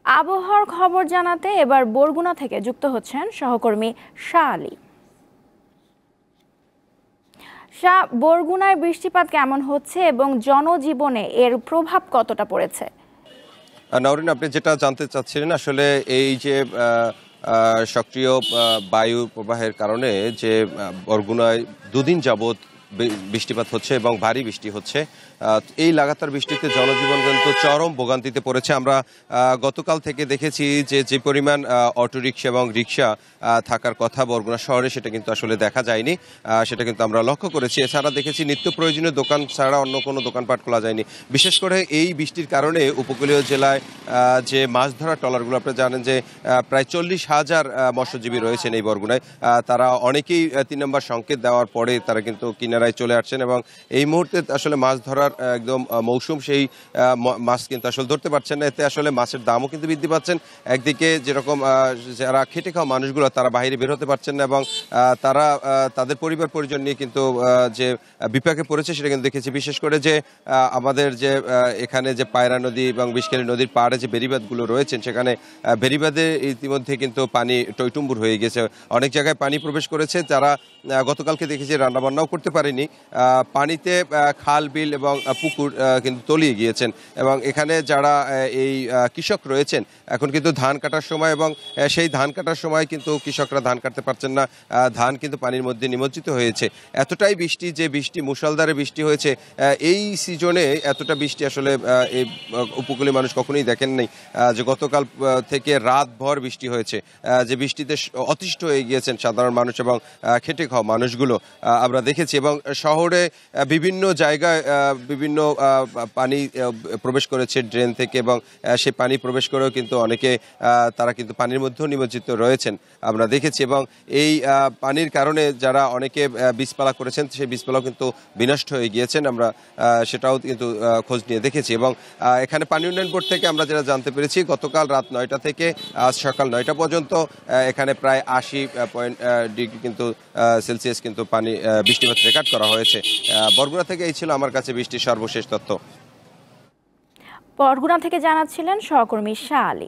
আবহাওয়ার খবর জানাতে এবার বরগুনা থেকে যুক্ত হচ্ছেন সহকর্মী শাহ আলী। শাহ, বরগুনায় বৃষ্টিপাত কেমন হচ্ছে এবং জনজীবনে এর প্রভাব কতটা পড়েছে? নওরিন, আপনি যেটা জানতে চাচ্ছিলেন আসলে এই যে সক্রিয় বায়ু প্রবাহের কারণে যে বরগুনায় দুদিন যাবৎ বৃষ্টিপাত হচ্ছে এবং ভারী বৃষ্টি হচ্ছে, এই লাগাতার বৃষ্টিতে জনজীবন কিন্তু চরম ভোগান্তিতে পড়েছে। আমরা গতকাল থেকে দেখেছি যে পরিমাণ অটোরিকশা এবং রিক্সা থাকার কথা বরগুনা শহরে, সেটা কিন্তু আসলে দেখা যায়নি, সেটা কিন্তু আমরা লক্ষ্য করেছি। এছাড়া দেখেছি নিত্য প্রয়োজনীয় দোকান ছাড়া অন্য কোনো দোকানপাট খোলা যায়নি। বিশেষ করে এই বৃষ্টির কারণে উপকূলীয় জেলায় যে মাছ ধরা ট্রলারগুলো, আপনারা জানেন যে প্রায় 40,000 মৎস্যজীবী রয়েছেন এই বরগুনায়। তারা অনেকেই 3 নম্বর সংকেত দেওয়ার পরে তারা কিন্তু কিনারায় চলে আসছেন এবং এই মুহূর্তে আসলে মাছ ধরার একদম মৌসুম, সেই মাছ কিন্তু আসলে ধরতে পারছেন না। এতে আসলে মাছের দামও কিন্তু বৃদ্ধি পাচ্ছেন। একদিকে যেরকম যারা খেটে খাওয়া মানুষগুলো তারা বাইরে বের হতে পারছেন না এবং তারা তাদের পরিবার পরিজন নিয়ে কিন্তু যে বিপাকে পড়েছে সেটা কিন্তু দেখেছি। বিশেষ করে যে আমাদের যে এখানে যে পায়রা নদী এবং বিষখালী নদীর পাড়ে যে বেড়িবাঁধগুলো রয়েছেন, সেখানে বেড়িবাঁধে ইতিমধ্যে কিন্তু পানি টইটুম্বুর হয়ে গেছে। অনেক জায়গায় পানি প্রবেশ করেছে, যারা গতকালকে দেখেছি রান্নাবান্নাও করতে পারেনি। পানিতে খাল বিল এবং পুকুর কিন্তু তলিয়ে গিয়েছেন এবং এখানে যারা এই কৃষক রয়েছেন এখন কিন্তু ধান কাটার সময় এবং সেই ধান কাটার সময় কিন্তু কৃষকরা ধান কাটতে পারছেন না। ধান কিন্তু পানির মধ্যে নিমজ্জিত হয়েছে। এতটাই বৃষ্টি, যে বৃষ্টি মুষলধারে বৃষ্টি হয়েছে, এই সিজনে এতটা বৃষ্টি আসলে এই উপকূলীয় মানুষ কখনোই দেখেননি। যে গতকাল থেকে রাতভর বৃষ্টি হয়েছে, যে বৃষ্টিতে অতিষ্ঠ হয়ে গিয়েছেন সাধারণ মানুষ এবং খেটে খাওয়া মানুষগুলো আমরা দেখেছি। এবং শহরে বিভিন্ন জায়গায় বিভিন্ন পানি প্রবেশ করেছে ড্রেন থেকে এবং সেই পানি প্রবেশ করেও কিন্তু অনেকে তারা কিন্তু পানির মধ্যেও নিমজ্জিত রয়েছেন আমরা দেখেছি। এবং এই পানির কারণে যারা অনেকে বীজপালা করেছেন, সেই বীজপালাও কিন্তু বিনষ্ট হয়ে গিয়েছেন, আমরা সেটাও কিন্তু খোঁজ নিয়ে দেখেছি। এবং এখানে পানি উন্নয়ন বোর্ড থেকে আমরা যেটা জানতে পেরেছি, গতকাল রাত 9টা থেকে আজ সকাল 9টা পর্যন্ত এখানে প্রায় 80 ডিগ্রি কিন্তু সেলসিয়াস কিন্তু পানি বৃষ্টিপাত রেকর্ড করা হয়েছে। বরগুনা থেকে এই ছিল আমার কাছে বৃষ্টির সর্বশেষ তথ্য। বরগুনা থেকে জানাচ্ছিলেন সহকর্মী শাহ আলী।